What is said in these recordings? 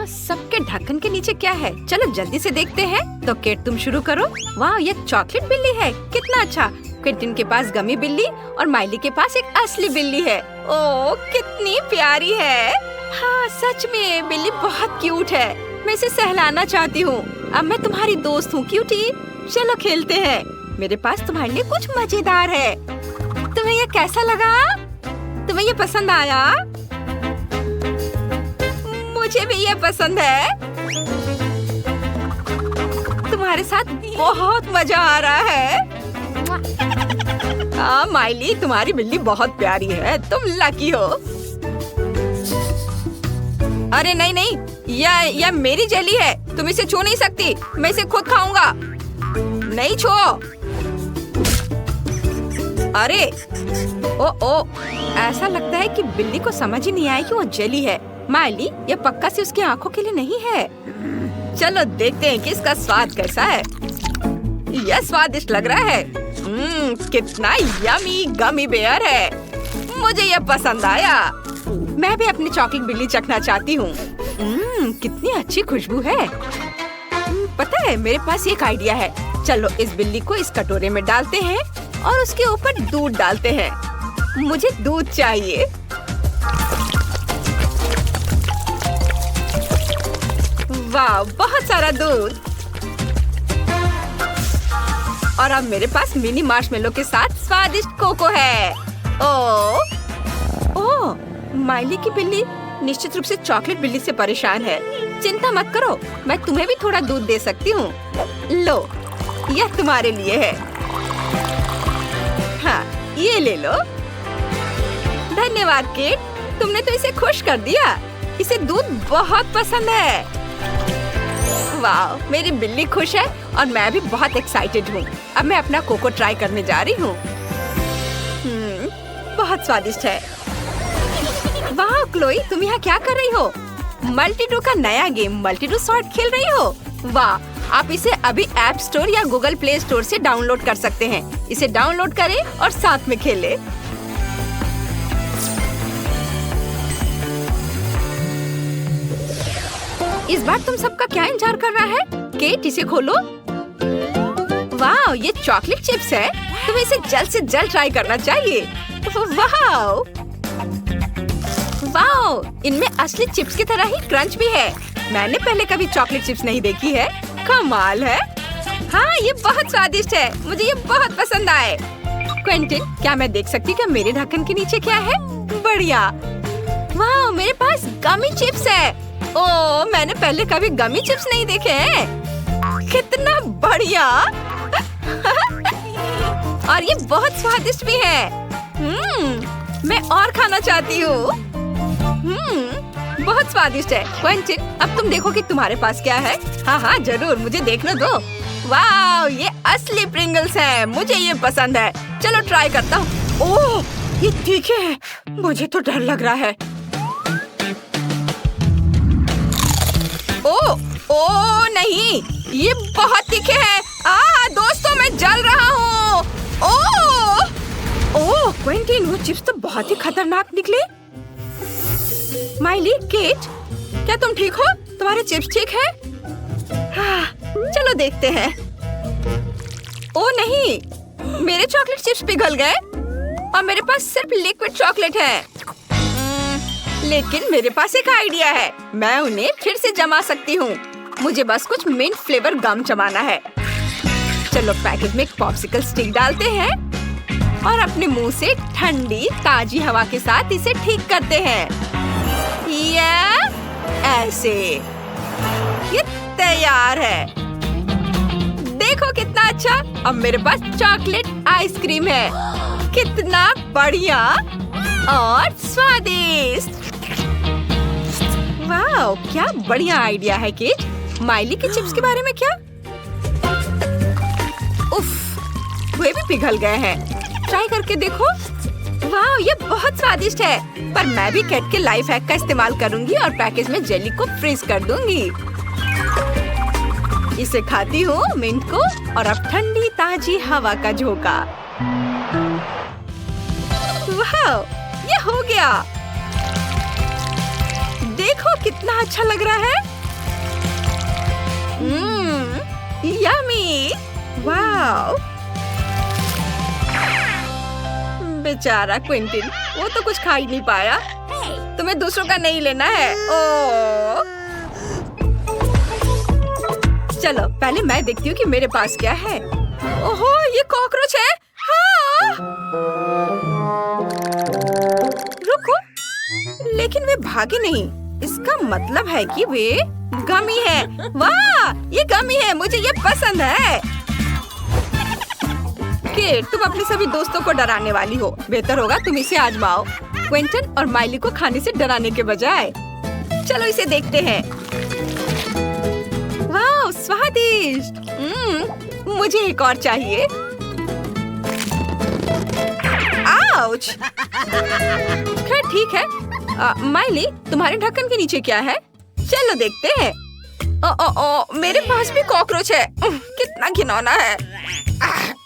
सबके ढक्कन के नीचे क्या है? चलो जल्दी से देखते हैं। तो केट तुम शुरू करो। वाह, ये चॉकलेट बिल्ली है, कितना अच्छा। क्विंटन के पास गमी बिल्ली और माइली के पास एक असली बिल्ली है। ओह, कितनी प्यारी है। हाँ, सच में बिल्ली बहुत क्यूट है। मैं इसे सहलाना चाहती हूँ। अब मैं तुम्हारी दोस्त हूँ क्यूटी। चलो खेलते हैं। मेरे पास तुम्हारे लिए कुछ मजेदार है। तुम्हें ये कैसा लगा? तुम्हें ये पसंद आया? मुझे भी ये पसंद है। तुम्हारे साथ बहुत मजा आ रहा है। हाँ माइली, तुम्हारी बिल्ली बहुत प्यारी है। तुम लकी हो। अरे नहीं नहीं, यह मेरी जेली है। तुम इसे छू नहीं सकती। मैं इसे खुद खाऊंगा। नहीं छो। अरे ओ, ऐसा लगता है कि बिल्ली को समझ ही नहीं आया कि वो जेली है। माइली, ये पक्का से उसकी आंखों के लिए नहीं है। चलो देखते हैं कि इसका स्वाद कैसा है। यह स्वादिष्ट लग रहा है। कितना यमी गमी बेयर है। मुझे यह पसंद आया। मैं भी अपनी चॉकलेट बिल्ली चखना चाहती हूँ। कितनी अच्छी खुशबू है। पता है, मेरे पास एक आइडिया है। चलो इस बिल्ली को इस कटोरे में डालते हैं और उसके ऊपर दूध डालते हैं। मुझे दूध चाहिए। वाह, बहुत सारा दूध। और अब मेरे पास मिनी मार्शमेलो के साथ स्वादिष्ट कोको है। ओह, माइली की बिल्ली निश्चित रूप से चॉकलेट बिल्ली से परेशान है। चिंता मत करो, मैं तुम्हें भी थोड़ा दूध दे सकती हूँ। लो, यह तुम्हारे लिए है। हाँ, ये ले लो। धन्यवाद केट, तुमने तो इसे खुश कर दिया। इसे दूध बहुत पसंद है। वाह, मेरी बिल्ली खुश है और मैं भी बहुत एक्साइटेड हूँ। अब मैं अपना कोको ट्राई करने जा रही हूँ। बहुत स्वादिष्ट है। वाह क्लोई, तुम यहाँ क्या कर रही हो? मल्टीडू का नया गेम मल्टीडू सॉर्ट खेल रही हो? वाह, आप इसे अभी ऐप स्टोर या गूगल प्ले स्टोर से डाउनलोड कर सकते हैं। इसे डाउनलोड करें और साथ में खेलें। इस बार तुम सबका क्या इंतजार कर रहा है? केट, इसे खोलो। वाह, ये चॉकलेट चिप्स है। तुम्हें इसे जल्द से जल्द ट्राई करना चाहिए। वाह, इनमें असली चिप्स की तरह ही क्रंच भी है। मैंने पहले कभी चॉकलेट चिप्स नहीं देखी है। कमाल है। हाँ, ये बहुत स्वादिष्ट है। मुझे ये बहुत पसंद आए। क्विंटन, क्या मैं देख सकती हूँ कि मेरे ढक्कन के नीचे क्या है? बढ़िया। वाह, मेरे पास गमी चिप्स है। ओह, मैंने पहले कभी गमी चिप्स नहीं देखे हैं। कितना बढ़िया। और ये बहुत स्वादिष्ट भी है। मैं और खाना चाहती हूँ। बहुत स्वादिष्ट है। क्विंटन, अब तुम देखो कि तुम्हारे पास क्या है। हाँ, जरूर, मुझे देखने दो। वाह, ये असली प्रिंगल्स हैं। मुझे ये पसंद है। चलो ट्राई करता हूँ। ओह, ये तीखे हैं। मुझे तो डर लग रहा है। ओह नहीं, ये बहुत तीखे हैं। दोस्तों, मैं जल रहा हूँ। ओह क्विंटन, वो चिप्स तो बहुत ही खतरनाक निकले। माइली, केट, क्या तुम ठीक हो? तुम्हारे चिप्स ठीक है? चलो देखते हैं। ओह नहीं, मेरे चॉकलेट चिप्स पिघल गए और मेरे पास सिर्फ लिक्विड चॉकलेट है। लेकिन मेरे पास एक आइडिया है। मैं उन्हें फिर से जमा सकती हूँ। मुझे बस कुछ मिंट फ्लेवर गम जमाना है। चलो पैकेट में एक पॉप्सिकल स्टिक डालते हैं और अपने मुंह से ठंडी ताजी हवा के साथ इसे ठीक करते हैं। ऐसे ये तैयार है। देखो कितना अच्छा। अब मेरे पास चॉकलेट आइसक्रीम है। कितना बढ़िया और स्वादिष्ट। वाह, क्या बढ़िया आइडिया है किड। माइली के चिप्स के बारे में क्या? उफ, वे भी पिघल गए हैं। ट्राई करके देखो। वाह, ये बहुत स्वादिष्ट है। पर मैं भी कैट के लाइफ हैक का इस्तेमाल करूंगी और पैकेज में जेली को फ्रीज कर दूंगी। इसे खाती हूँ मिंट को और अब ठंडी ताजी हवा का झोंका। वाह, ये हो गया। देखो कितना अच्छा लग रहा है। यम्मी! वाओ! बेचारा क्विंटन, वो तो कुछ खा ही नहीं पाया। तुम्हें दूसरों का नहीं लेना है। ओह! चलो पहले मैं देखती हूँ कि मेरे पास क्या है। ओहो, ये कॉकरोच है। हाँ! रुको, लेकिन वे भागे नहीं। इसका मतलब है कि वे गमी है। वाह, ये गमी है, मुझे ये पसंद है। केट, तुम अपने सभी दोस्तों को डराने वाली हो। बेहतर होगा तुम इसे आजमाओ, क्विंटन और माइली को खाने से डराने के बजाय। चलो इसे देखते हैं। वाह, स्वादिष्ट! मुझे एक और चाहिए। आउच! खैर ठीक है। माइली, तुम्हारे ढक्कन के नीचे क्या है? चलो देखते हैं। मेरे पास भी कॉकरोच है। कितना घिनौना है।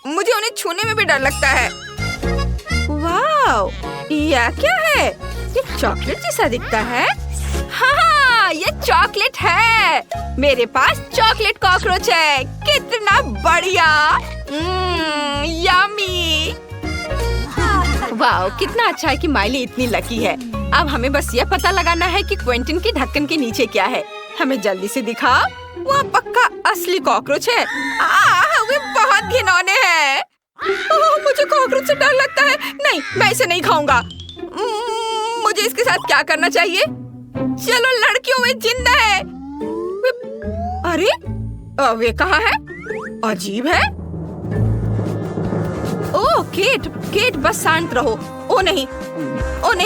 मुझे उन्हें छूने में भी डर लगता है। वाह, यह क्या है? ये चॉकलेट जैसा दिखता है। हाँ, ये चॉकलेट है। मेरे पास चॉकलेट कॉकरोच है। कितना बढ़िया! यम्मी! वाह, कितना अच्छा है कि माइली इतनी लकी है। अब हमें बस ये पता लगाना है कि क्विंटन के ढक्कन के नीचे क्या है। हमें जल्दी से दिखाओ। वो पक्का असली कॉकरोच है। वे बहुत घिनौने हैं। मुझे कॉकरोच से डर लगता है। नहीं, मैं इसे नहीं खाऊंगा। मुझे इसके साथ क्या करना चाहिए? चलो लड़कियों में जिंदा है। अरे, वे कहाँ है? अजीब है। ओह केट, बस शांत रहो। ओ नहीं,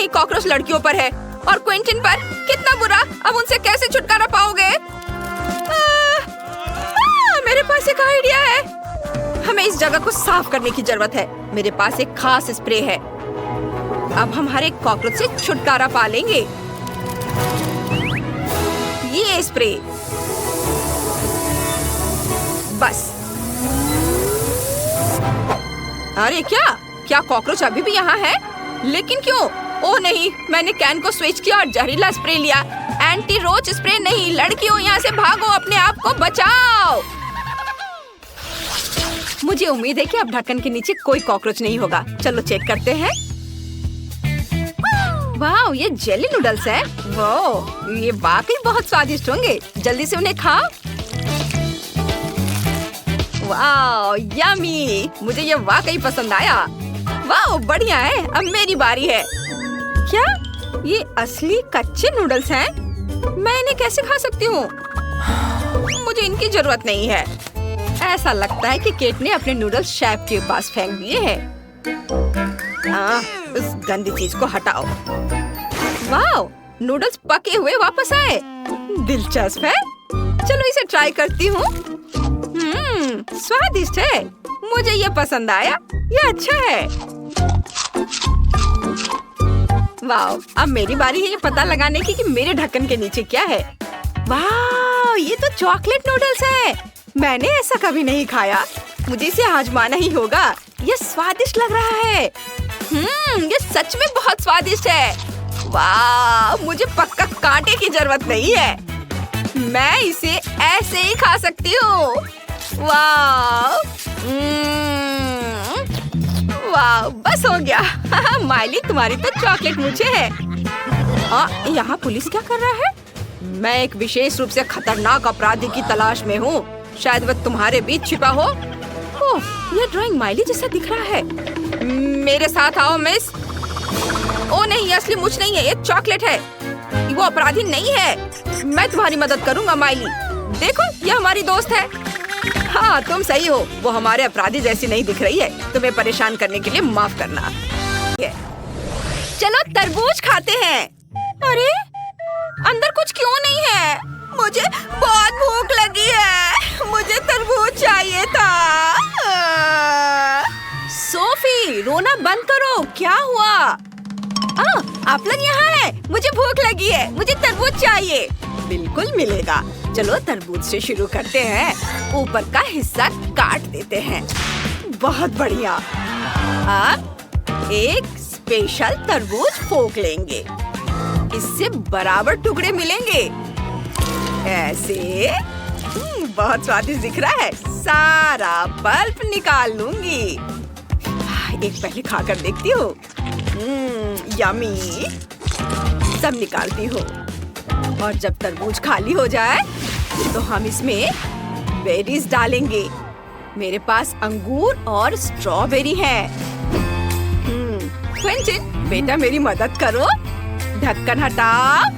कॉकरोच लड़कियों पर है और क्विंटन पर। कितना बुरा! अब उनसे कैसे छुटकारा पाओगे? मेरे पास एक आइडिया है। हमें इस जगह को साफ करने की जरूरत है। मेरे पास एक खास स्प्रे है। अब हम हर एक कॉकरोच से छुटकारा पा लेंगे। ये स्प्रे बस। अरे क्या कॉकरोच अभी भी यहाँ है? लेकिन क्यों? ओह नहीं, मैंने कैन को स्विच किया और जहरीला स्प्रे लिया। एंटी रोच स्प्रे नहीं। लड़कियों, यहाँ से भागो, अपने आप को बचाओ। मुझे उम्मीद है कि अब ढक्कन के नीचे कोई कॉकरोच नहीं होगा। चलो चेक करते हैं। वाह, ये जेली नूडल्स है। वाह, ये वाकई बहुत स्वादिष्ट होंगे। जल्दी से उन्हें खाओ। वाह, यम्मी! मुझे ये वाकई पसंद आया। वाह, बढ़िया है। अब मेरी बारी है। क्या ये असली कच्चे नूडल्स हैं? मैं इन्हें कैसे खा सकती हूँ? मुझे इनकी जरूरत नहीं है। ऐसा लगता है कि केट ने अपने नूडल्स शेफ के पास फेंक दिए हैं। उस गंदी चीज को हटाओ। वाह, नूडल्स पके हुए वापस आए। दिलचस्प है। चलो इसे ट्राई करती हूँ। स्वादिष्ट है। मुझे ये पसंद आया। ये अच्छा है। वाह, अब मेरी बारी है ये पता लगाने की कि मेरे ढक्कन के नीचे क्या है। वाह, ये तो चॉकलेट नूडल्स है। मैंने ऐसा कभी नहीं खाया। मुझे इसे आजमाना ही होगा। ये स्वादिष्ट लग रहा है। ये सच में बहुत स्वादिष्ट है। वाह, मुझे पक्का कांटे की जरूरत नहीं है। मैं इसे ऐसे ही खा सकती हूँ। वाह, वाह, बस हो गया। माइली, तुम्हारी तो चॉकलेट मुझे है। यहाँ पुलिस क्या कर रहा है? मैं एक विशेष रूप से खतरनाक अपराधी की तलाश में हूँ। शायद वह तुम्हारे बीच छिपा हो। ओह, यह ड्राइंग माइली जैसा दिख रहा है। मेरे साथ आओ मिस। ओ नहीं, ये असली मुझ नहीं है, ये चॉकलेट है। वो अपराधी नहीं है। मैं तुम्हारी मदद करूंगा माइली। देखो, ये हमारी दोस्त है। हाँ, तुम सही हो। वो हमारे अपराधी जैसी नहीं दिख रही है। तुम्हें परेशान करने के लिए माफ करना। चलो तरबूज खाते हैं। अरे, अंदर कुछ क्यों नहीं है? मुझे बहुत भूख लगी है। मुझे तरबूज चाहिए था। सोफी, रोना बंद करो। क्या हुआ? आप लोग यहाँ हैं। मुझे भूख लगी है। मुझे तरबूज चाहिए। बिल्कुल मिलेगा। चलो तरबूज से शुरू करते हैं। ऊपर का हिस्सा काट देते हैं। बहुत बढ़िया। अब एक स्पेशल तरबूज फोक लेंगे। इससे बराबर टुकड़े मिलेंगे। ऐसे बहुत स्वादिष्ट दिख रहा है। सारा पल्प निकाल लूंगी। एक पहले खाकर देखती हूँ। यमी। सब निकालती हूँ। और जब तरबूज खाली हो जाए तो हम इसमें बेरीज डालेंगे। मेरे पास अंगूर और स्ट्रॉबेरी है। क्विंटन, बेटा मेरी मदद करो। ढक्कन हटाओ।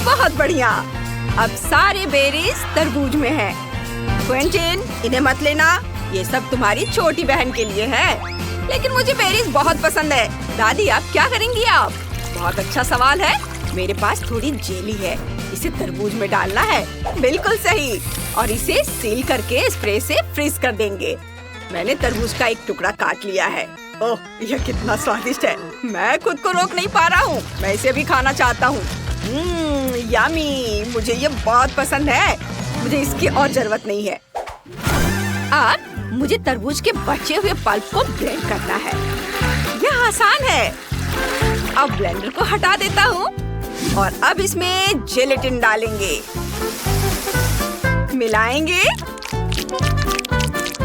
बहुत बढ़िया। अब सारे बेरीज तरबूज में हैं। क्विंटन, इन्हें मत लेना। ये सब तुम्हारी छोटी बहन के लिए है। लेकिन मुझे बेरीज बहुत पसंद है। दादी, आप क्या करेंगी आप? बहुत अच्छा सवाल है। मेरे पास थोड़ी जेली है। इसे तरबूज में डालना है। बिल्कुल सही। और इसे सील करके स्प्रे से फ्रीज कर देंगे। मैंने तरबूज का एक टुकड़ा काट लिया है। ओह, यह कितना स्वादिष्ट है। मैं खुद को रोक नहीं पा रहा हूँ। मैं इसे भी खाना चाहता हूँ। यम्मी। मुझे ये बहुत पसंद है। मुझे इसकी और जरूरत नहीं है। अब मुझे तरबूज के बचे हुए पल्प को ब्लेंड करना है। यह आसान है। अब ब्लेंडर को हटा देता हूँ और अब इसमें जेलेटिन डालेंगे। मिलाएंगे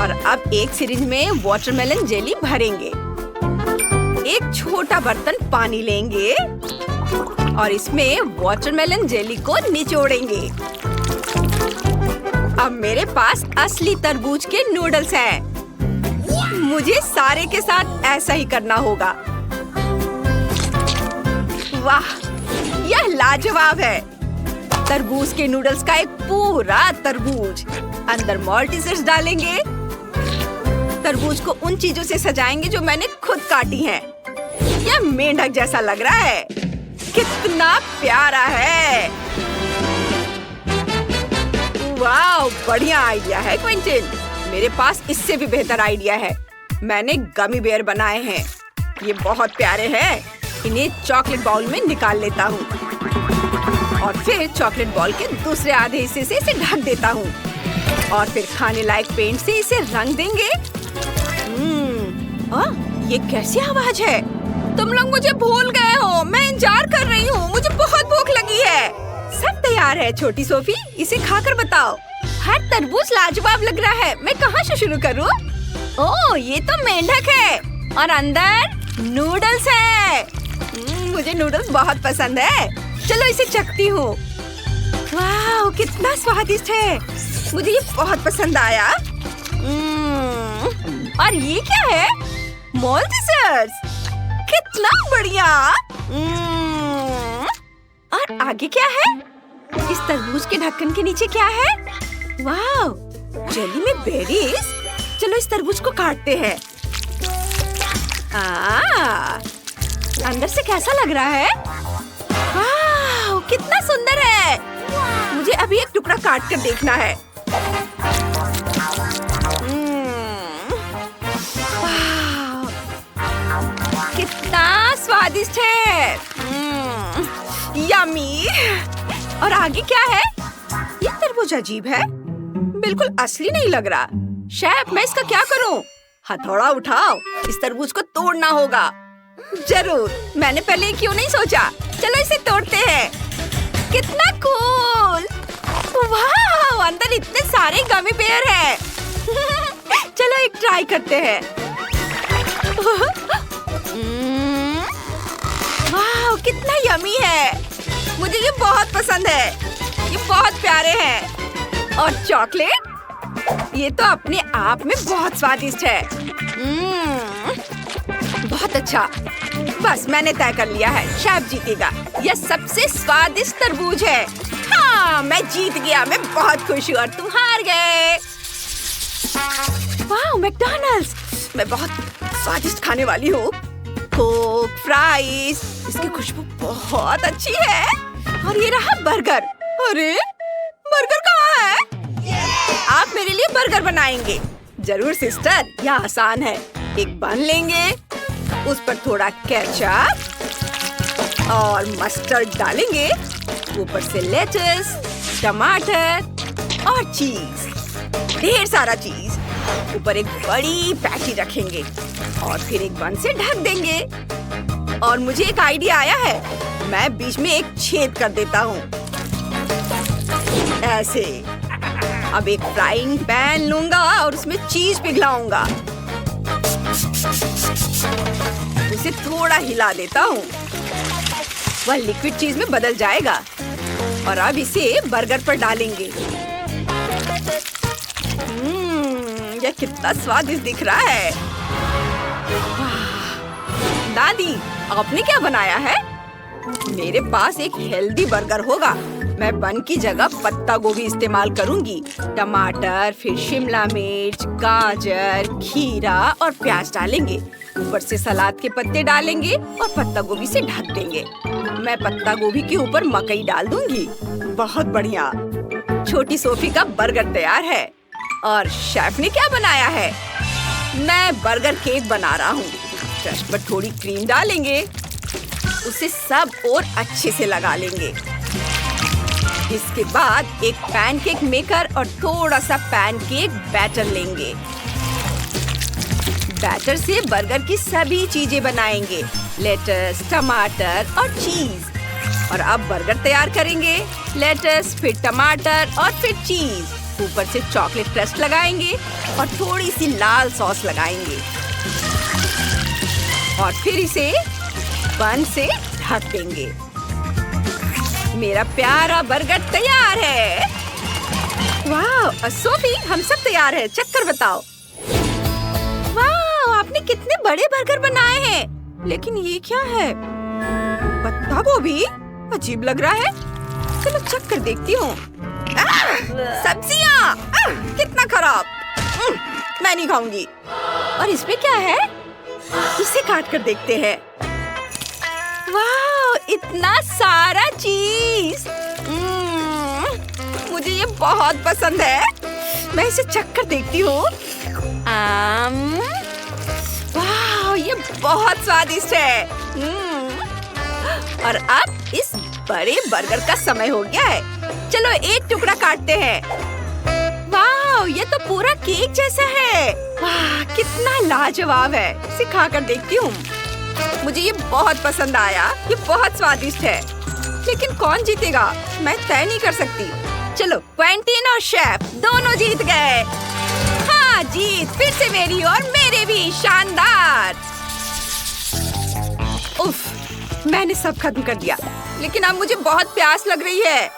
और अब एक सिरिंज में वाटरमेलन जेली भरेंगे। एक छोटा बर्तन पानी लेंगे और इसमें वाटरमेलन जेली को निचोड़ेंगे। अब मेरे पास असली तरबूज के नूडल्स हैं। मुझे सारे के साथ ऐसा ही करना होगा। वाह, यह लाजवाब है। तरबूज के नूडल्स का एक पूरा तरबूज। अंदर मॉल्टीसेट्स डालेंगे। तरबूज को उन चीजों से सजाएंगे जो मैंने खुद काटी हैं। यह मेंढक जैसा लग रहा है। कितना प्यारा है। वाह, बढ़िया आइडिया है क्विंटन। मेरे पास इससे भी बेहतर आइडिया है। मैंने गमी बेयर बनाए हैं। ये बहुत प्यारे हैं। इन्हें चॉकलेट बाउल में निकाल लेता हूँ और फिर चॉकलेट बॉल के दूसरे आधे हिस्से से इसे ढक देता हूँ और फिर खाने लायक पेंट से इसे रंग देंगे। ये कैसी आवाज है? तुम लोग मुझे भूल गए हो। मैं इंतजार कर रही हूँ। मुझे बहुत भूख लगी है। सब तैयार है छोटी सोफी। इसे खाकर बताओ। हर तरबूज लाजवाब लग रहा है। मैं कहाँ से शुरू करूँ? ओह, ये तो मेंढक है और अंदर नूडल्स है। मुझे नूडल्स बहुत पसंद है। चलो इसे चखती हूँ। वाह, कितना स्वादिष्ट है। मुझे ये बहुत पसंद आया। और ये क्या है? मॉल्टीसेट्स। कितना बढ़िया। और आगे क्या है? इस तरबूज के ढक्कन के नीचे क्या है? वाह, जेली में बेरीज। चलो इस तरबूज को काटते हैं। अंदर से कैसा लग रहा है? वाह, कितना सुंदर है। मुझे अभी एक टुकड़ा काट कर देखना है। वाह, कितना स्वादिष्ट है। यम्मी। और आगे क्या है? ये तरबूज अजीब है। बिल्कुल असली नहीं लग रहा। शेफ, मैं इसका क्या करूं? हथौड़ा उठाओ। इस तरबूज को तोड़ना होगा। जरूर। मैंने पहले क्यों नहीं सोचा। चलो इसे तोड़ते हैं। कितना कूल। वाह, अंदर इतने सारे गमी बेयर हैं। चलो एक ट्राई करते हैं। वाह, कितना यमी है। मुझे ये बहुत पसंद है। ये बहुत प्यारे हैं। और चॉकलेट, ये तो अपने आप में बहुत स्वादिष्ट है। बहुत अच्छा। बस मैंने तय कर लिया है, शेफ जीतेगा। यह सबसे स्वादिष्ट तरबूज है। हाँ, मैं जीत गया। मैं बहुत खुश हूँ और तुम हार गए। वाह, मैकडॉनल्ड्स। मैं बहुत स्वादिष्ट खाने वाली हूँ। कोक, फ्राइज, इसकी खुशबू बहुत अच्छी है। और ये रहा बर्गर। अरे, बर्गर कहाँ है? आप मेरे लिए बर्गर बनाएंगे? जरूर सिस्टर, यह आसान है। एक बन लेंगे, उस पर थोड़ा केचप और मस्टर्ड डालेंगे, ऊपर से लेटस, टमाटर और चीज, ढेर सारा चीज। ऊपर एक बड़ी पैटी रखेंगे और फिर एक बन से ढक देंगे। और मुझे एक आइडिया आया है। मैं बीच में एक छेद कर देता हूँ, ऐसे। अब एक फ्राइंग पैन लूंगा और उसमें चीज पिघलाऊंगा। उसे थोड़ा हिला देता हूँ। वह लिक्विड चीज में बदल जाएगा और अब इसे बर्गर पर डालेंगे। यह कितना स्वादिष्ट दिख रहा है। दादी, आपने क्या बनाया है? मेरे पास एक हेल्दी बर्गर होगा। मैं बन की जगह पत्ता गोभी इस्तेमाल करूंगी। टमाटर, फिर शिमला मिर्च, गाजर, खीरा और प्याज डालेंगे। ऊपर से सलाद के पत्ते डालेंगे और पत्ता गोभी से ढक देंगे। मैं पत्ता गोभी के ऊपर मकई डाल दूंगी। बहुत बढ़िया। छोटी सोफी का बर्गर तैयार है। और शेफ ने क्या बनाया है? मैं बर्गर केक बना रहा हूँ। क्रस्ट पर थोड़ी क्रीम डालेंगे। उसे सब और अच्छे से लगा लेंगे। इसके बाद एक पैनकेक मेकर और थोड़ा सा पैनकेक बैटर लेंगे। बैटर से बर्गर की सभी चीजें बनाएंगे। लेटस, टमाटर और चीज। और अब बर्गर तैयार करेंगे। लेटस, फिर टमाटर और फिर चीज। ऊपर से चॉकलेट क्रस्ट लगाएंगे और थोड़ी सी लाल सॉस लगाएंगे। और फिर इसे बन से ढक देंगे। मेरा प्यारा बर्गर तैयार है। वाह सोफी, हम सब तैयार है। चेक कर बताओ। वाह, आपने कितने बड़े बर्गर बनाए हैं। लेकिन ये क्या है? पत्ता गोभी? अजीब लग रहा है। चलो चेक कर देखती हूँ। सब्जियाँ, कितना खराब। मैं नहीं खाऊंगी। और इसमें क्या है? इसे काट कर देखते हैं। वाह, इतना सारा चीज। मुझे ये बहुत पसंद है। मैं इसे चख कर देखती हूँ। वाह, ये बहुत स्वादिष्ट है। और अब इस बड़े बर्गर का समय हो गया है। चलो एक टुकड़ा काटते हैं। वाह, ये तो पूरा केक जैसा है। वाह, कितना लाजवाब है। इसे खा कर देखती हूँ। मुझे ये बहुत पसंद आया। ये बहुत स्वादिष्ट है। लेकिन कौन जीतेगा? मैं तय नहीं कर सकती। चलो, क्वेंटीन और शेफ दोनों जीत गए। हाँ, जीत फिर से मेरी और मेरे भी। शानदार। उफ, मैंने सब खत्म कर दिया। लेकिन अब मुझे बहुत प्यास लग रही है।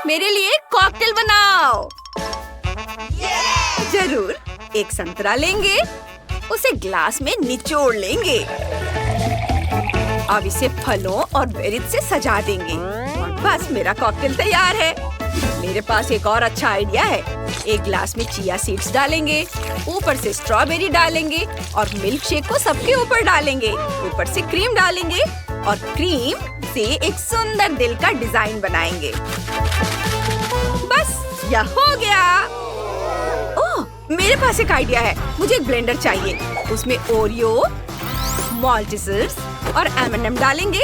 मेरे लिए कॉकटेल बनाओ। जरूर। एक संतरा लेंगे, उसे ग्लास में निचोड़ लेंगे। अब इसे फलों और बेरीज से सजा देंगे। और बस मेरा कॉकटेल तैयार है। मेरे पास एक और अच्छा आइडिया है। एक ग्लास में चिया सीड्स डालेंगे, ऊपर से स्ट्रॉबेरी डालेंगे और मिल्क शेक को सबके ऊपर डालेंगे। ऊपर से क्रीम डालेंगे और क्रीम से एक सुंदर दिल का डिजाइन बनाएंगे। बस यह हो गया। ओह, मेरे पास एक आइडिया है। मुझे एक ब्लेंडर चाहिए। उसमें ओरियो, मॉल्टिसर्स और M&M डालेंगे,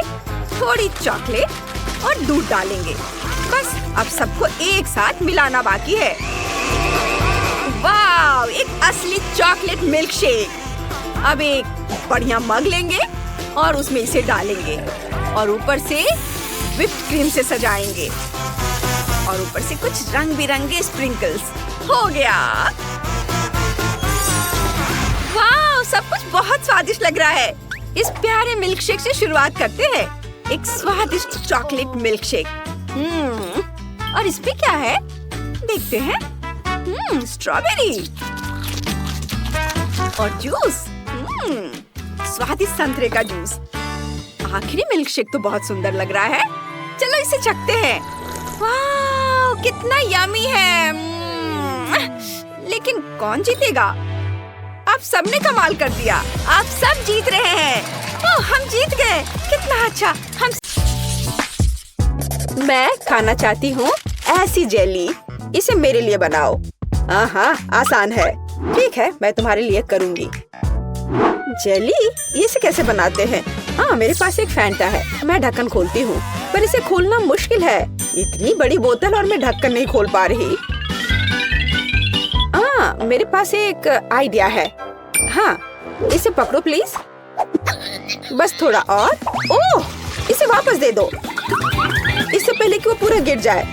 थोड़ी चॉकलेट और दूध डालेंगे। बस अब सबको एक साथ मिलाना बाकी है। वाह, एक असली चॉकलेट मिल्क शेक। अब एक बढ़िया मग लेंगे और उसमें इसे डालेंगे और ऊपर से व्हिप्ड क्रीम से सजाएंगे और ऊपर से कुछ रंग बिरंगे स्प्रिंकल्स। हो गया। वाह, सब कुछ बहुत स्वादिष्ट लग रहा है। इस प्यारे मिल्क शेक से शुरुआत करते हैं। एक स्वादिष्ट चॉकलेट मिल्क शेक। और इसमें क्या है? देखते हैं। स्ट्रॉबेरी और जूस। स्वादिष्ट संतरे का जूस। आखिरी मिल्क शेक तो बहुत सुंदर लग रहा है। चलो इसे चखते हैं। वाह, कितना यमी है। लेकिन कौन जीतेगा? आप सबने कमाल कर दिया। आप सब जीत रहे हैं। ओह, हम जीत गए। कितना अच्छा। मैं खाना चाहती हूँ ऐसी जेली। इसे मेरे लिए बनाओ। हाँ, आसान है। ठीक है, मैं तुम्हारे लिए करूँगी। जेली? इसे कैसे बनाते हैं? हाँ, मेरे पास एक फैंटा है। मैं ढक्कन खोलती हूँ, पर इसे खोलना मुश्किल है। इतनी बड़ी बोतल और मैं ढक्कन नहीं खोल पा रही। हाँ, मेरे पास एक आइडिया है। हाँ, इसे पकड़ो प्लीज। बस थोड़ा और। ओह, इसे वापस दे दो। इससे पहले कि वो पूरा गिर जाए।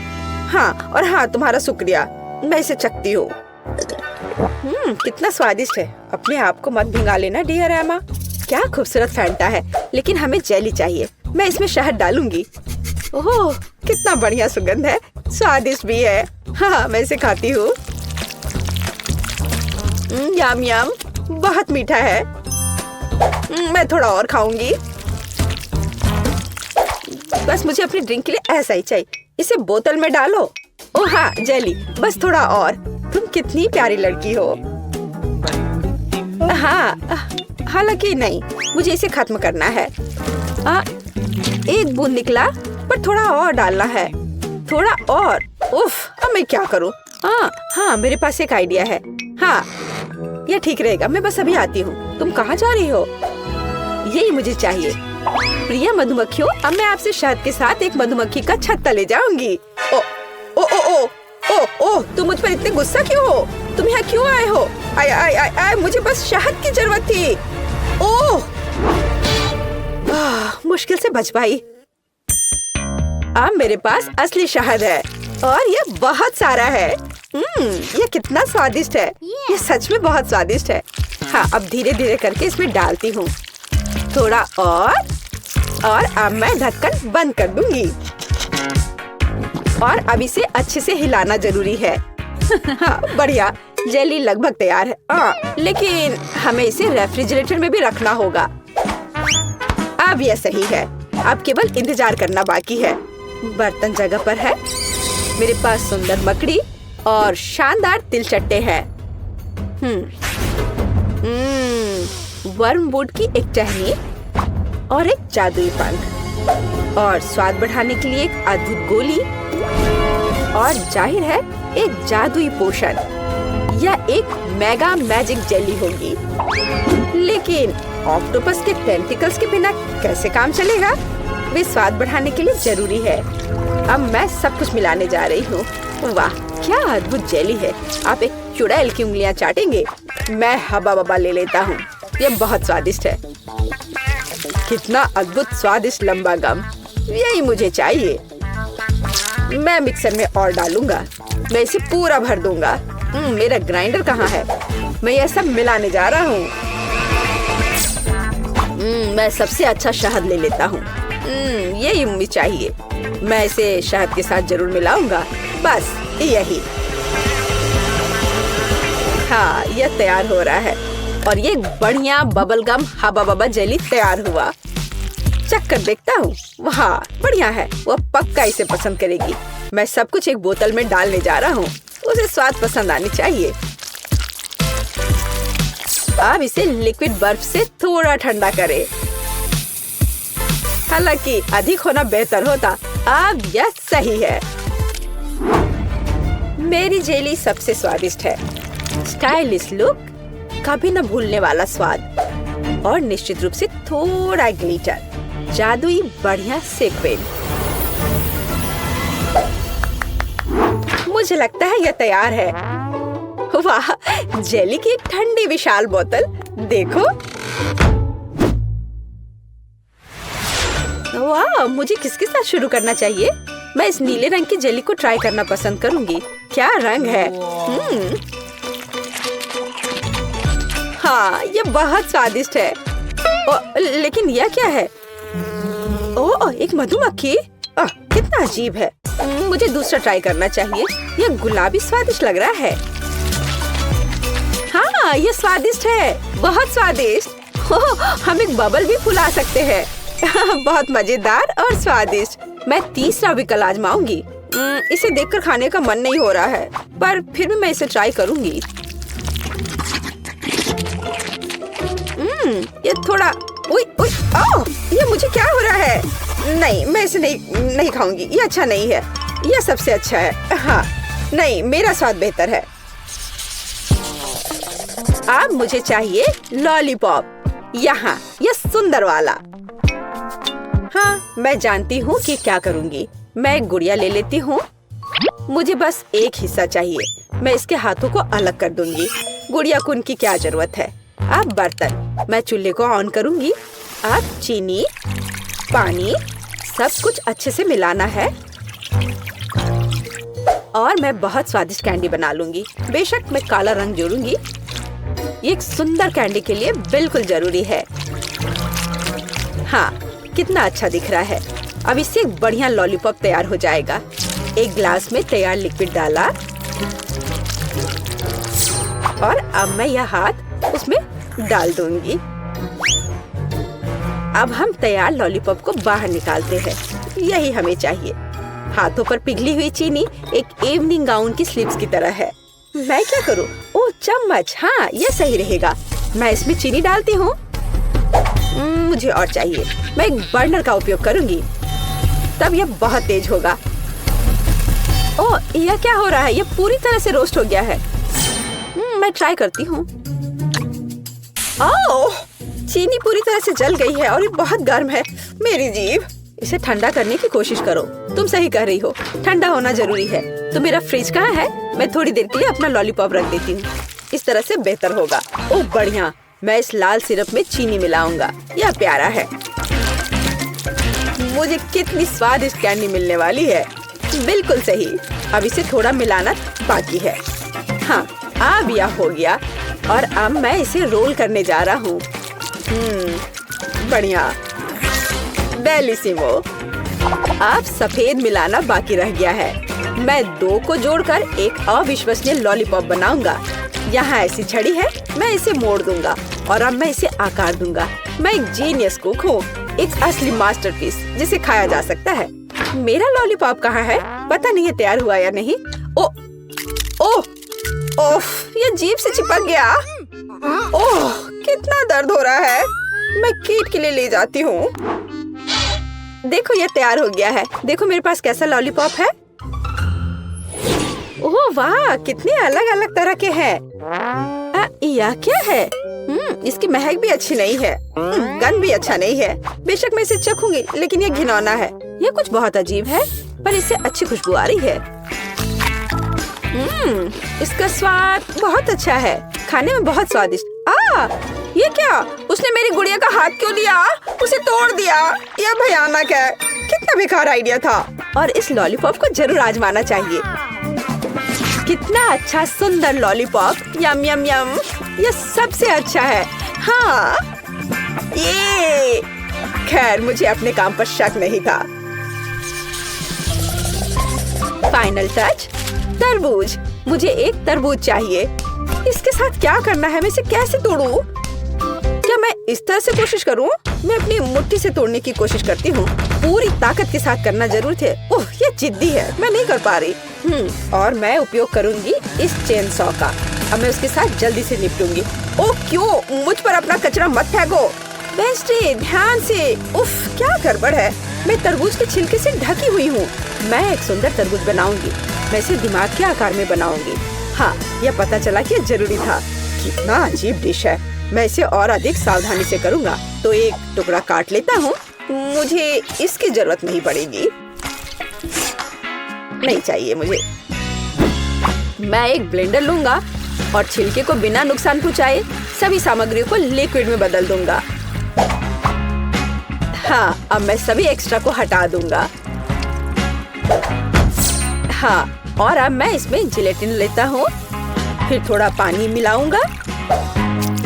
हाँ, और हाँ, तुम्हारा शुक्रिया। मैं इसे चखती हूँ। कितना स्वादिष्ट है। अपने आप को मत भिंगा लेना डियर एमा। क्या खूबसूरत फैंटा है, लेकिन हमें जेली चाहिए। मैं इसमें शहद डालूंगी। ओह, कितना बढ़िया सुगंध है, स्वादिष्ट भी है। हाँ, मैं इसे खाती हूँ। यम यम, बहुत मीठा है। मैं थोड़ा और खाऊंगी। बस मुझे अपनी ड्रिंक के लिए ऐसा ही चाहिए। इसे बोतल में डालो। ओह हाँ, जेली, बस थोड़ा और। तुम कितनी प्यारी लड़की हो। हाँ, हालांकि नहीं, मुझे इसे खत्म करना है। एक बूंद निकला, पर थोड़ा और डालना है। थोड़ा और। उफ, अब मैं क्या करूँ? हाँ, मेरे पास एक आइडिया है। हाँ, यह ठीक रहेगा। मैं बस अभी आती हूँ। तुम कहाँ जा रही हो? यही मुझे चाहिए। प्रिय मधुमक्खियों, अब मैं आपसे शहद के साथ एक मधुमक्खी का छत्ता ले जाऊंगी। ओ ओ ओ ओ ओ ओ, तुम मुझ पर इतने गुस्सा क्यों हो? तुम यहाँ क्यों आए हो? आय आय आय आय, मुझे बस शहद की जरूरत थी। ओह, मुश्किल से बच पाई। अब मेरे पास असली शहद है और ये बहुत सारा है। ये कितना स्वादिष्ट है। ये सच में बहुत स्वादिष्ट है। हाँ, अब धीरे धीरे करके इसमें डालती हूँ। थोड़ा और अब मैं ढक्कन बंद कर दूंगी। और अब इसे अच्छे से हिलाना जरूरी है। हाँ, बढ़िया, जेली लगभग तैयार है। लेकिन हमें इसे रेफ्रिजरेटर में भी रखना होगा। अब यह सही है। अब केवल इंतजार करना बाकी है। बर्तन जगह पर है। मेरे पास सुंदर मकड़ी और शानदार तिलचट्टे हैं। वर्मवुड की एक टहनी और एक जादुई पंख और स्वाद बढ़ाने के लिए एक अद्भुत गोली और जाहिर है एक जादुई पोशन। यह एक मेगा मैजिक जेली होगी। लेकिन ऑक्टोपस के टेंटिकल्स के बिना कैसे काम चलेगा? वे स्वाद बढ़ाने के लिए जरूरी है। अब मैं सब कुछ मिलाने जा रही हूँ। वाह, क्या अद्भुत जेली है। आप एक चुड़ैल की उंगलियां चाटेंगे। मैं हबा बबा ले लेता हूँ। यह बहुत स्वादिष्ट है। कितना अद्भुत स्वादिष्ट लंबा गम, यही मुझे चाहिए। मैं मिक्सर में और डालूंगा। मैं इसे पूरा भर दूंगा। मेरा ग्राइंडर कहाँ है? मैं यह सब मिलाने जा रहा हूँ। मैं सबसे अच्छा शहद ले लेता हूँ। यही मुझे चाहिए। मैं इसे शहद के साथ जरूर मिलाऊंगा। बस यही। हाँ, यह तैयार हो रहा है और ये बढ़िया बबल गम हबा बबा जेली तैयार हुआ। चख कर देखता हूँ। वाह, बढ़िया है। वो पक्का इसे पसंद करेगी। मैं सब कुछ एक बोतल में डालने जा रहा हूँ। उसे स्वाद पसंद आनी चाहिए। अब इसे लिक्विड बर्फ से थोड़ा ठंडा करें। हालांकि अधिक होना बेहतर होता। अब यह सही है। मेरी जेली सबसे स्वादिष्ट है। स्टाइलिश लुक, कभी न भूलने वाला स्वाद और निश्चित रूप से थोड़ा ग्लिटर, जादुई बढ़िया सीक्वेंस। मुझे लगता है यह तैयार है। वाह, जेली की एक ठंडी विशाल बोतल देखो। वाह, मुझे किसके साथ शुरू करना चाहिए? मैं इस नीले रंग की जेली को ट्राई करना पसंद करूंगी। क्या रंग है। हाँ, ये बहुत स्वादिष्ट है। लेकिन यह क्या है? ओह, एक मधुमक्खी। कितना अजीब है। मुझे दूसरा ट्राई करना चाहिए। यह गुलाबी स्वादिष्ट लग रहा है। हाँ, ये स्वादिष्ट है, बहुत स्वादिष्ट। हम एक बबल भी फुला सकते हैं। बहुत मजेदार और स्वादिष्ट। मैं तीसरा विकल्प आजमाऊंगी। इसे देखकर खाने का मन नहीं हो रहा है, पर फिर भी मैं इसे ट्राई करूंगी। ये थोड़ा ये मुझे क्या हो रहा है? नहीं, मैं इसे नहीं खाऊंगी। ये अच्छा नहीं है। यह सबसे अच्छा है। हाँ, नहीं, मेरा स्वाद बेहतर है। अब मुझे चाहिए लॉलीपॉप। यहाँ, यह सुंदर वाला। हाँ, मैं जानती हूँ कि क्या करूँगी। मैं एक गुड़िया ले लेती हूँ। मुझे बस एक हिस्सा चाहिए। मैं इसके हाथों को अलग कर दूंगी। गुड़िया को उनकी क्या जरूरत है। अब बर्तन, मैं चूल्हे को ऑन करूँगी। अब चीनी, पानी, सब कुछ अच्छे से मिलाना है। और मैं बहुत स्वादिष्ट कैंडी बना लूंगी। बेशक मैं काला रंग जोड़ूंगी। ये एक सुंदर कैंडी के लिए बिल्कुल जरूरी है। हाँ, कितना अच्छा दिख रहा है। अब इससे एक बढ़िया लॉलीपॉप तैयार हो जाएगा। एक ग्लास में तैयार लिक्विड डाला और अब मैं यह हाथ उसमें डाल दूंगी। अब हम तैयार लॉलीपॉप को बाहर निकालते हैं। यही हमें चाहिए। हाथों पर पिघली हुई चीनी एक इवनिंग गाउन की स्लीव्स की तरह है। मैं क्या करूं? ओह, चम्मच। हाँ, यह सही रहेगा। मैं इसमें चीनी डालती हूँ। मुझे और चाहिए। मैं एक बर्नर का उपयोग करूंगी, तब यह बहुत तेज होगा। ओह, यह क्या हो रहा है? यह पूरी तरह से रोस्ट हो गया है। मैं ट्राई करती हूँ। ओह, चीनी पूरी तरह से जल गई है और ये बहुत गर्म है। मेरी जीभ। इसे ठंडा करने की कोशिश करो। तुम सही कह रही हो, ठंडा होना जरूरी है। तो मेरा फ्रिज कहाँ है? मैं थोड़ी देर के लिए अपना लॉलीपॉप रख देती हूँ। इस तरह से बेहतर होगा। ओह बढ़िया। मैं इस लाल सिरप में चीनी मिलाऊंगा। यह प्यारा है। मुझे कितनी स्वादिष्ट कैंडी मिलने वाली है। बिल्कुल सही। अब इसे थोड़ा मिलाना बाकी है। हाँ, अब यह हो गया और अब मैं इसे रोल करने जा रहा हूँ। बढ़िया, बेलिसिमो। अब सफेद मिलाना बाकी रह गया है। मैं दो को जोड़कर एक अविश्वसनीय लॉलीपॉप बनाऊंगा। यहाँ ऐसी छड़ी है, मैं इसे मोड़ दूंगा और अब मैं इसे आकार दूंगा। मैं एक जीनियस कुक हूँ, एक असली मास्टरपीस जिसे खाया जा सकता है। मेरा लॉलीपॉप कहाँ है? पता नहीं है तैयार हुआ या नहीं। ओह, ये जीभ से चिपक गया। ओह, कितना दर्द हो रहा है। मैं कीट के लिए ले जाती हूँ। देखो, ये तैयार हो गया है। देखो मेरे पास कैसा लॉलीपॉप है। ओह वाह, कितने अलग अलग तरह के हैं। यह क्या है? इसकी महक भी अच्छी नहीं है। गंध भी अच्छा नहीं है। बेशक मैं इसे चखूंगी, लेकिन यह घिनौना है। यह कुछ बहुत अजीब है, पर इससे अच्छी खुशबू आ रही है। इसका स्वाद बहुत अच्छा है। खाने में बहुत स्वादिष्ट। ये क्या? उसने मेरी गुड़िया का हाथ क्यों लिया? उसे तोड़ दिया। यह भयानक है। कितना बेकार आइडिया था। और इस लॉलीपॉप को जरूर आजमाना चाहिए। कितना अच्छा सुंदर लॉलीपॉप। यम यम यम। यह सबसे अच्छा है। हाँ, ये। खैर, मुझे अपने काम पर शक नहीं था। फाइनल टच, तरबूज। मुझे एक तरबूज चाहिए। इसके साथ क्या करना है? मैं इसे कैसे तोड़ूं? क्या मैं इस तरह से कोशिश करूं? मैं अपनी मुट्ठी से तोड़ने की कोशिश करती हूँ। पूरी ताकत के साथ करना जरूर थे। ओह, ये जिद्दी है। मैं नहीं कर पा रही। और मैं उपयोग करूंगी इस चेन सॉ का। अब मैं उसके साथ जल्दी से निपटूंगी। ओह क्यों? मुझ पर अपना कचरा मत फेंको। बेंस्टी, ध्यान से। उफ, क्या गड़बड़ है। मैं तरबूज के छिलके से ढकी हुई हूँ। मैं एक सुंदर तरबूज बनाऊंगी। मैं इसे दिमाग के आकार में बनाऊंगी। हाँ, यह पता चला कि जरूरी था। कितना अजीब डिश है। मैं इसे और अधिक सावधानी से करूँगा। तो एक टुकड़ा काट लेता हूँ। मुझे इसकी जरूरत नहीं पड़ेगी। नहीं चाहिए मुझे। मैं एक ब्लेंडर लूंगा और छिलके को बिना नुकसान पहुँचाए सभी सामग्रियों को लिक्विड में बदल दूंगा। हाँ, अब मैं सभी एक्स्ट्रा को हटा दूंगा। हाँ, और अब मैं इसमें जिलेटिन लेता हूँ। फिर थोड़ा पानी मिलाऊंगा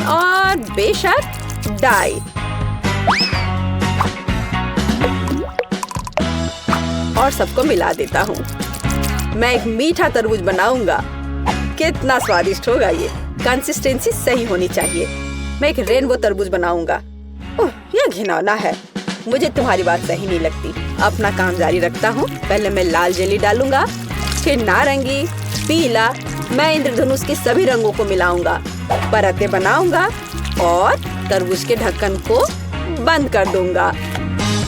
और बेशक डाई। और सबको मिला देता हूँ। मैं एक मीठा तरबूज बनाऊंगा। कितना स्वादिष्ट होगा ये। कंसिस्टेंसी सही होनी चाहिए। मैं एक रेनबो तरबूज बनाऊंगा। ओह, यह घिनौना है। मुझे तुम्हारी बात सही नहीं लगती। अपना काम जारी रखता हूँ। पहले मैं लाल जेली डालूंगा, फिर नारंगी, पीला। मैं इंद्रधनुष के सभी रंगों को मिलाऊंगा, परतें बनाऊंगा और तरबूज के ढक्कन को बंद कर दूंगा।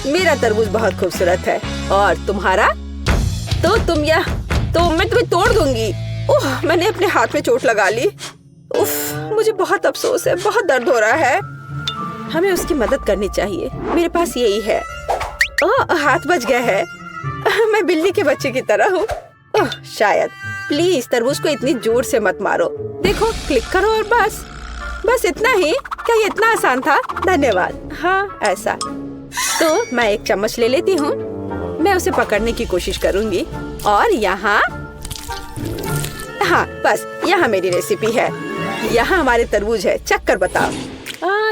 मेरा तरबूज बहुत खूबसूरत है। और तुम्हारा? तो मैं तुम्हें तोड़ दूंगी। ओह, मैंने अपने हाथ में चोट लगा ली। उफ, मुझे बहुत अफसोस है। बहुत दर्द हो रहा है। हमें उसकी मदद करनी चाहिए। मेरे पास यही है। ओह, हाथ बच गया है। मैं बिल्ली के बच्चे की तरह हूँ। ओह, शायद। प्लीज तरबूज को इतनी जोर से मत मारो। देखो, क्लिक करो और बस इतना ही। क्या ये इतना आसान था? धन्यवाद। हाँ, ऐसा। तो मैं एक चम्मच ले लेती हूँ। मैं उसे पकड़ने की कोशिश करूंगी और यहाँ हाँ बस यहाँ मेरी रेसिपी है। यहाँ हमारे तरबूज है, चख कर बताओ।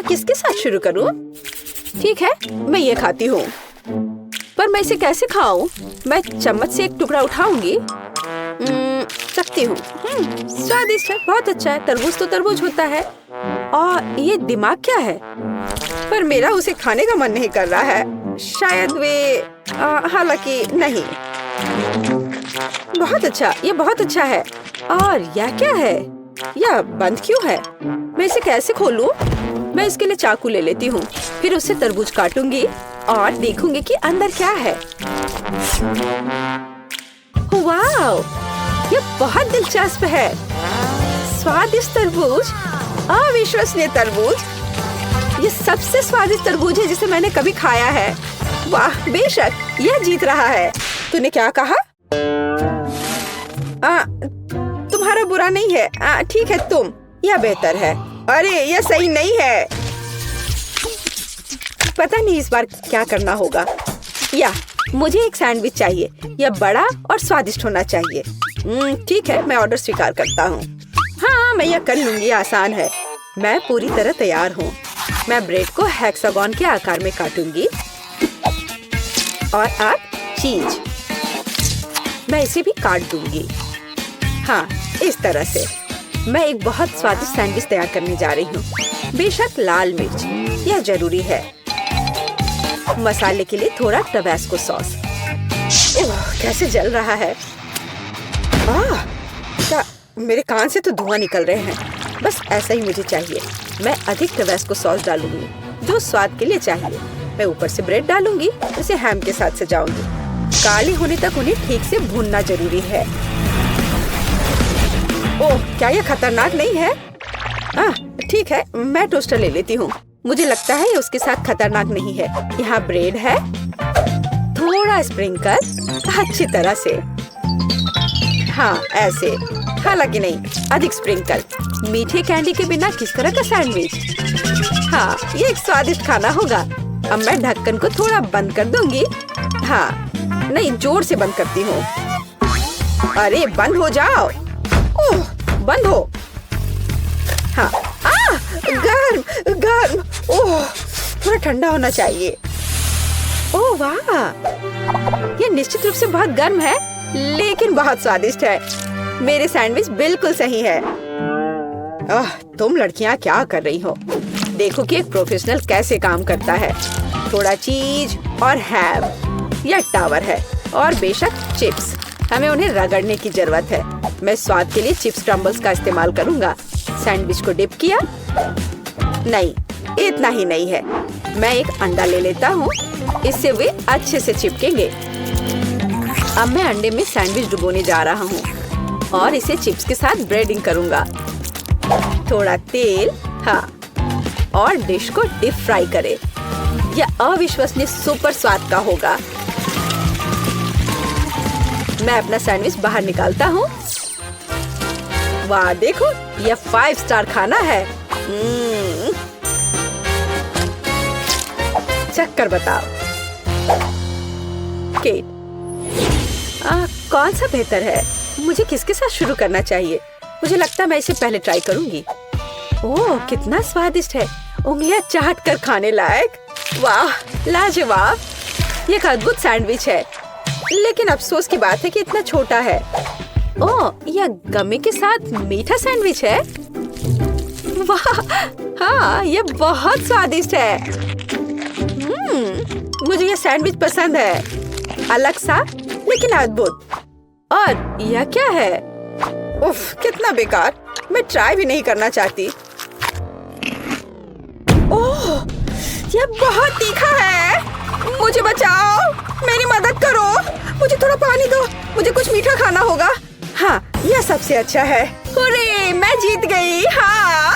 किसके साथ शुरू करूँ? ठीक है, मैं ये खाती हूँ, पर मैं इसे कैसे खाऊं? मैं चम्मच से एक टुकड़ा उठाऊंगी। चखती हूँ। स्वादिष्ट है, बहुत अच्छा है। तरबूज तो तरबूज होता है। और ये दिमाग क्या है? पर मेरा उसे खाने का मन नहीं कर रहा है। शायद वे हालांकि नहीं। बहुत अच्छा, ये बहुत अच्छा है। और यह क्या है? यह बंद क्यों है? मैं इसे कैसे खोलूं? मैं इसके लिए चाकू ले लेती हूँ, फिर उससे तरबूज काटूंगी और देखूंगी कि अंदर क्या है। वाओ, ये बहुत दिलचस्प है। स्वादिष्ट तरबूज, अविश्वसनीय तरबूज। ये सबसे स्वादिष्ट तरबूज है जिसे मैंने कभी खाया है। वाह, बेशक यह जीत रहा है। तूने क्या कहा? तुम्हारा बुरा नहीं है। ठीक है, तुम। यह बेहतर है। अरे यह सही नहीं है। पता नहीं इस बार क्या करना होगा। या मुझे एक सैंडविच चाहिए। यह बड़ा और स्वादिष्ट होना चाहिए। ठीक है, मैं ऑर्डर स्वीकार करता हूँ। हाँ, मैं यह कर लूंगी, आसान है। मैं पूरी तरह तैयार हूँ। मैं ब्रेड को हेक्सागन के आकार में काटूंगी और आप चीज। मैं इसे भी काट दूंगी। हाँ, इस तरह से मैं एक बहुत स्वादिष्ट सैंडविच तैयार करने जा रही हूँ। बेशक लाल मिर्च यह जरूरी है। मसाले के लिए थोड़ा टबास्को सॉस। कैसे जल रहा है। क्या मेरे कान से तो धुआं निकल रहे हैं। बस ऐसा ही मुझे चाहिए। मैं अधिक टबास्को सॉस डालूंगी, जो स्वाद के लिए चाहिए। मैं ऊपर से ब्रेड डालूंगी, इसे हैम के साथ सजाऊंगी। काले होने तक उन्हें ठीक से भूनना जरूरी है। ओह, क्या यह खतरनाक नहीं है? ठीक है, मैं टोस्टर ले लेती हूँ। मुझे लगता है ये उसके साथ खतरनाक नहीं है। यहाँ ब्रेड है, थोड़ा स्प्रिंकल अच्छी तरह से। हाँ, ऐसे। हालांकि नहीं, अधिक स्प्रिंकल। मीठे कैंडी के बिना किस तरह का सैंडविच? हाँ, ये एक स्वादिष्ट खाना होगा। अब मैं ढक्कन को थोड़ा बंद कर दूंगी। हाँ, नहीं, जोर से बंद करती हूँ। अरे बंद हो जाओ। ओह, बंद हो। हाँ, गर्म गर्म। ओह, थोड़ा ठंडा होना चाहिए। ओह वाह, ये निश्चित रूप से बहुत गर्म है, लेकिन बहुत स्वादिष्ट है। मेरे सैंडविच बिल्कुल सही है। तुम लड़कियां क्या कर रही हो? देखो कि एक प्रोफेशनल कैसे काम करता है। थोड़ा चीज और हैम, यह टावर है। और बेशक चिप्स, हमें उन्हें रगड़ने की जरूरत है। मैं स्वाद के लिए चिप्स क्रम्बल्स का इस्तेमाल करूंगा। सैंडविच को डिप किया। नहीं, इतना ही नहीं है। मैं एक अंडा ले लेता हूँ, इससे वे अच्छे से चिपकेंगे। अब मैं अंडे में सैंडविच डुबोने जा रहा हूँ और इसे चिप्स के साथ ब्रेडिंग करूंगा। थोड़ा तेल, हाँ, और डिश को डीप फ्राई करें। यह अविश्वसनीय सुपर स्वाद का होगा। मैं अपना सैंडविच बाहर निकालता हूँ। वाह, देखो, यह 5 स्टार खाना है। चख कर बताओ। केट, कौन सा बेहतर है? मुझे किसके साथ शुरू करना चाहिए? मुझे लगता है मैं इसे पहले ट्राई करूंगी। ओह, कितना स्वादिष्ट है। उंगलियां चाट कर खाने लायक। वाह, लाजवाब। ये एक अद्भुत सैंडविच है, लेकिन अफसोस की बात है कि इतना छोटा है। ओह, यह गमी के साथ मीठा सैंडविच है। वाह, हाँ, यह बहुत स्वादिष्ट है। मुझे यह सैंडविच पसंद है। अलग सा, लेकिन अद्भुत। और यह क्या है? उफ, कितना बेकार। मैं ट्राई भी नहीं करना चाहती। ओह, यह बहुत तीखा है। मुझे बचाओ, मेरी मदद करो। मुझे थोड़ा पानी दो, मुझे कुछ मीठा खाना होगा। हाँ, यह सबसे अच्छा है। हुर्रे, मैं जीत गई। हाँ।